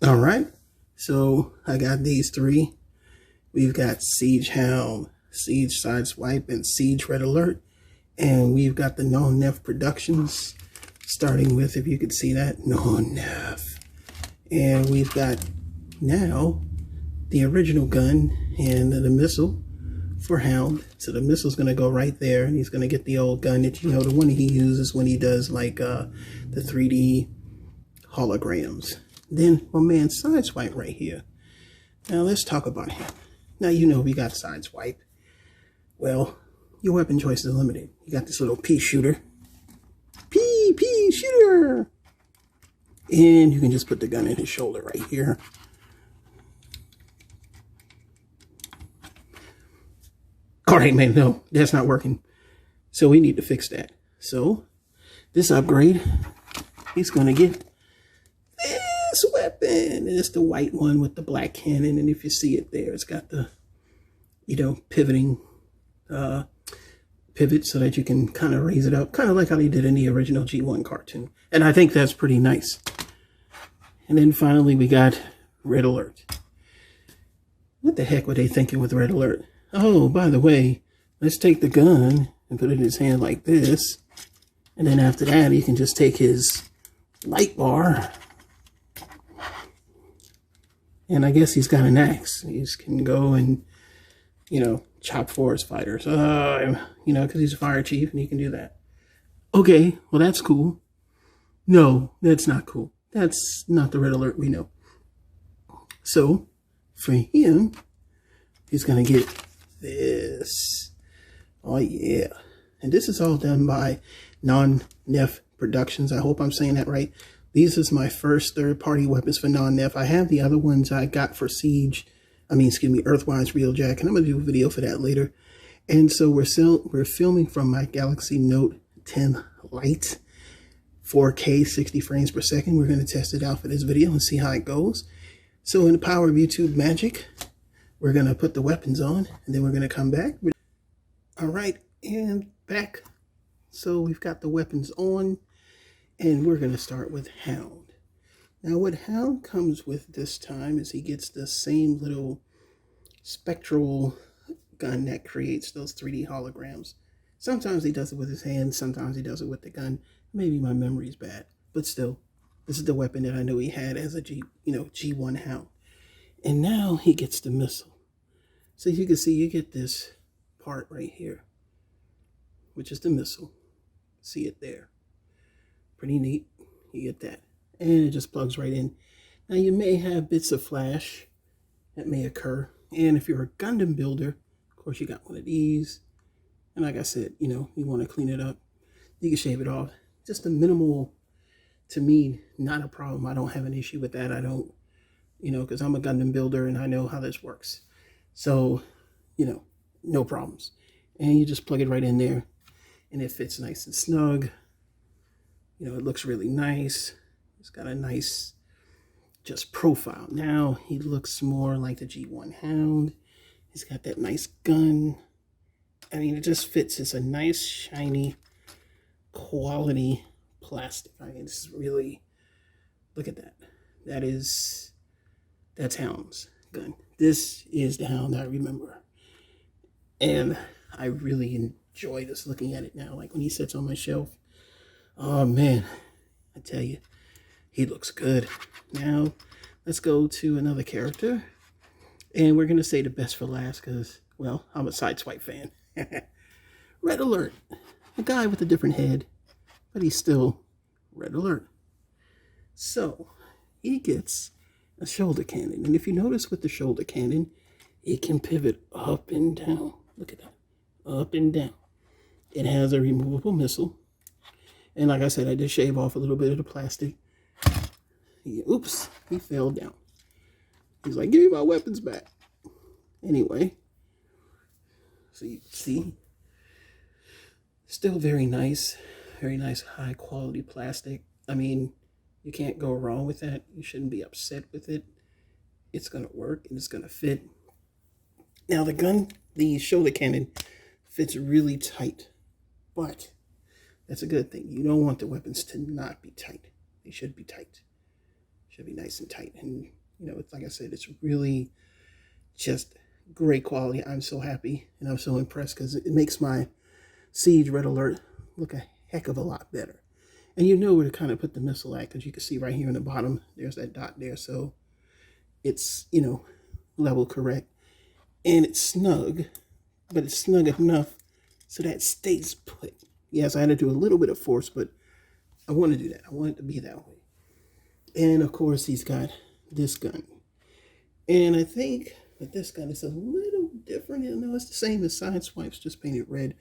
All right, so I got these three. We've got Siege Hound, Siege Sideswipe, and Siege Red Alert. And we've got the Nonnef Productions, starting with, if you could see that, Nonnef. And we've got now the original gun and the missile for Hound. So the missile's going to go right there, and he's going to get the old gun that, you know, the one he uses when he does like the 3D holograms. Then my man Sideswipe right here. Now let's talk about him. Now you know we got Sideswipe. Well, your weapon choice is limited. You got this little pea shooter. Pea shooter! And you can just put the gun in his shoulder right here. All right, man, no, that's not working. So we need to fix that. So this upgrade, he's going to get this weapon. And it's the white one with the black cannon. And if you see it there, it's got the, you know, pivoting pivot so that you can kind of raise it up. Kind of like how they did in the original G1 cartoon. And I think that's pretty nice. And then finally we got Red Alert. What the heck were they thinking with Red Alert? Oh, by the way, let's take the gun and put it in his hand like this. And then after that, he can just take his light bar. And I guess he's got an axe. He can go and, you know, chop forest fighters. You know, because he's a fire chief and he can do that. Okay, well, that's cool. No, that's not cool. That's not the Red Alert we know. So, for him, he's going to get this. Oh, yeah. And this is all done by Nonnef Productions. I hope I'm saying that right. These is my first third-party weapons for Nonnef. I have the other ones I got for Earthrise Wheeljack, and I'm going to do a video for that later. And so we're filming from my Galaxy Note 10 Lite, 4K, 60 frames per second. We're going to test it out for this video and see how it goes. So in the power of YouTube magic, we're going to put the weapons on, and then we're going to come back. All right, and back. So we've got the weapons on, and we're going to start with Hound. Now what Hound comes with this time is he gets the same little spectral gun that creates those 3D holograms. Sometimes he does it with his hands, sometimes he does it with the gun. Maybe my memory's bad, but still, this is the weapon that I know he had as a G1 Hound. And now he gets the missile. So you can see you get this part right here, which is the missile. See it there. Pretty neat. You get that. And it just plugs right in. Now you may have bits of flash that may occur. And if you're a Gundam builder, of course you got one of these. And like I said, you know, you want to clean it up. You can shave it off. Just a minimal, to me, not a problem. I don't have an issue with that. I don't, you know, because I'm a Gundam builder and I know how this works. So, you know, no problems. And you just plug it right in there and it fits nice and snug. You know, it looks really nice. It's got a nice just profile. Now he looks more like the G1 Hound. He's got that nice gun. I mean, it just fits. It's a nice, shiny, quality plastic. I mean, it's really, look at that. That's Hound's gun. This is the Hound I remember. And I really enjoy this looking at it now. Like when he sits on my shelf. Oh man, I tell you, he looks good. Now, let's go to another character. And we're going to say the best for last because, well, I'm a Sideswipe fan. Red Alert. A guy with a different head, but he's still Red Alert. So, he gets a shoulder cannon. And if you notice with the shoulder cannon, it can pivot up and down. Look at that. Up and down. It has a removable missile. And like I said, I did shave off a little bit of the plastic. Oops, he fell down. He's like, give me my weapons back. Anyway, so you see, still very nice high quality plastic. I mean, you can't go wrong with that. You shouldn't be upset with it. It's going to work and it's going to fit. Now the shoulder cannon fits really tight, but that's a good thing. You don't want the weapons to not be tight. They should be tight. Should be nice and tight. And, you know, it's like I said, it's really just great quality. I'm so happy and I'm so impressed because it makes my Siege Red Alert look a heck of a lot better. And you know where to kind of put the missile at, because you can see right here in the bottom, there's that dot there. So it's, you know, level correct. And it's snug, but it's snug enough so that stays put. Yes, I had to do a little bit of force, but I want to do that. I want it to be that way. And of course, he's got this gun. And I think with this gun, it's a little different. You know, it's the same as Sideswipe's, just painted red.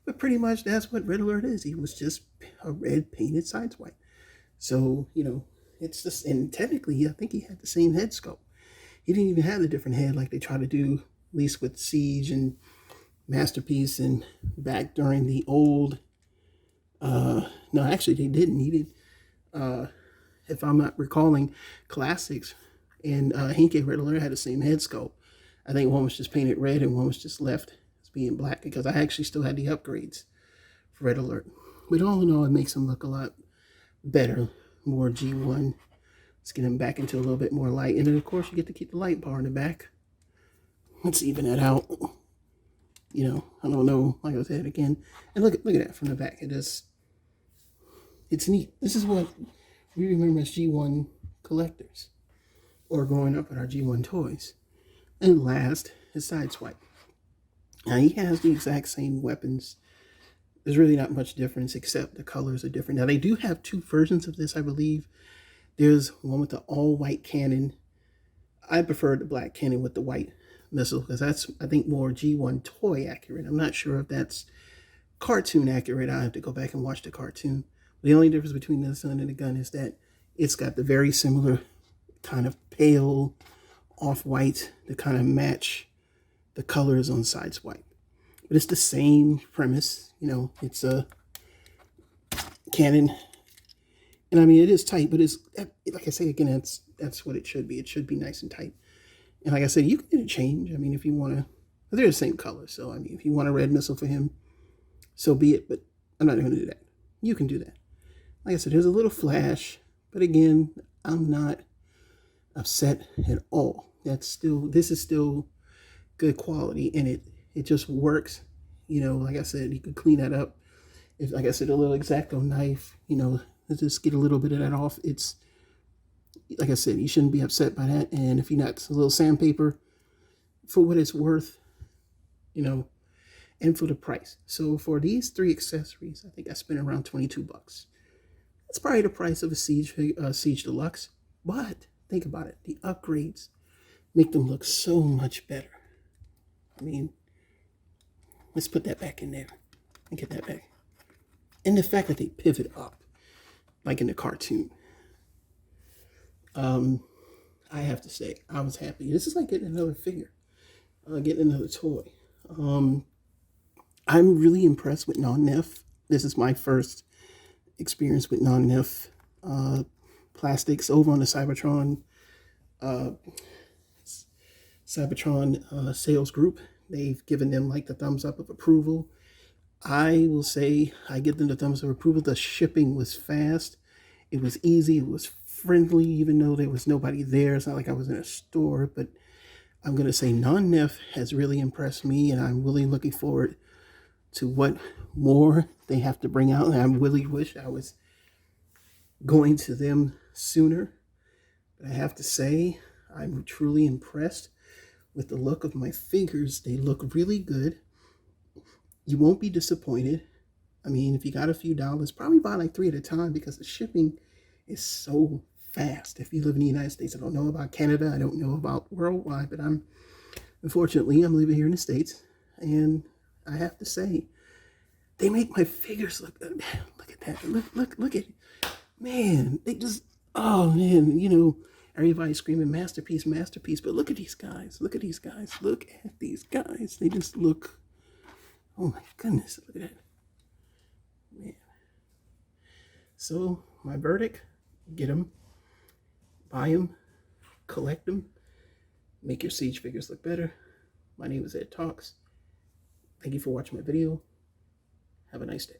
But pretty much that's what Red Alert is. He was just a red painted Sideswipe. So, you know, it's just, and technically, I think he had the same head sculpt. He didn't even have a different head like they try to do, at least with Siege and Masterpiece and back during the old, no, actually they didn't. He did, if I'm not recalling, Classics and Henke Red Alert had the same head sculpt. I think one was just painted red and one was just left as being black, because I actually still had the upgrades for Red Alert. But all in all, it makes him look a lot better, more G1. Let's get him back into a little bit more light. And then, of course, you get to keep the light bar in the back. Let's even that out. You know, I don't know, like I said again. And look at that from the back. It's neat. This is what we remember as G1 collectors, or growing up with our G1 toys. And last is Sideswipe. Now, he has the exact same weapons. There's really not much difference, except the colors are different. Now, they do have two versions of this, I believe. There's one with the all-white cannon. I prefer the black cannon with the white missile, because that's, I think, more G1 toy accurate. I'm not sure if that's cartoon accurate. I have to go back and watch the cartoon. The only difference between this gun and the gun is that it's got the very similar kind of pale off-white to kind of match the colors on Sideswipe. But it's the same premise. You know, it's a cannon. And I mean, it is tight, but it's, like I say again, that's what it should be. It should be nice and tight. And like I said, you can interchange. I mean, if you want to, they're the same color. So, I mean, if you want a red missile for him, so be it. But I'm not going to do that. You can do that. Like I said, there's a little flash. But again, I'm not upset at all. This is still good quality. And it just works. You know, like I said, you could clean that up. If, like I said, a little X-Acto knife, you know, just get a little bit of that off. It's, like I said, you shouldn't be upset by that. And if you're not, a little sandpaper, for what it's worth, you know, and for the price. So for these three accessories, I think I spent around 22 bucks. That's probably the price of a Siege Deluxe. But think about it. The upgrades make them look so much better. I mean, let's put that back in there and get that back. And the fact that they pivot up, like in the cartoon. I have to say, I was happy. This is like getting another figure, getting another toy. I'm really impressed with Nonnef. This is my first experience with Nonnef plastics over on the Cybertron sales group. They've given them like the thumbs up of approval. I will say I give them the thumbs up of approval. The shipping was fast. It was easy. It was friendly, even though there was nobody there. It's not like I was in a store, but I'm going to say Nonnef has really impressed me, and I'm really looking forward to what more they have to bring out. And I really wish I was going to them sooner. But I have to say, I'm truly impressed with the look of my figures. They look really good. You won't be disappointed. I mean, if you got a few dollars, probably buy like 3 at a time, because the shipping is so fast. If you live in the United States, I don't know about Canada, I don't know about worldwide, but unfortunately, I'm living here in the States, and I have to say, they make my figures look good. Look at that. Look at it. Man, they just, oh man, you know, everybody's screaming masterpiece, masterpiece, but look at these guys. Look at these guys. Look at these guys. They just look, oh my goodness, look at that. Man. So, my verdict, get them, buy them, collect them, make your Siege figures look better. My name is Ed Talks. Thank you for watching my video. Have a nice day.